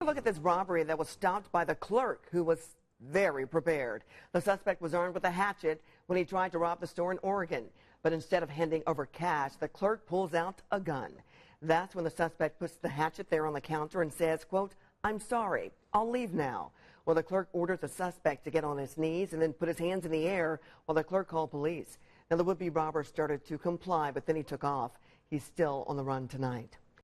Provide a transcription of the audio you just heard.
look at this robbery that was stopped by the clerk, who was very prepared. The suspect was armed with a hatchet when he tried to rob the store in Oregon. But instead of handing over cash, the clerk pulls out a gun. That's when the suspect puts the hatchet there on the counter and says, quote, "I'm sorry, I'll leave now." Well, the clerk orders the suspect to get on his knees and then put his hands in the air while the clerk called police. Now, the would-be robber started to comply, but then he took off. He's still on the run tonight.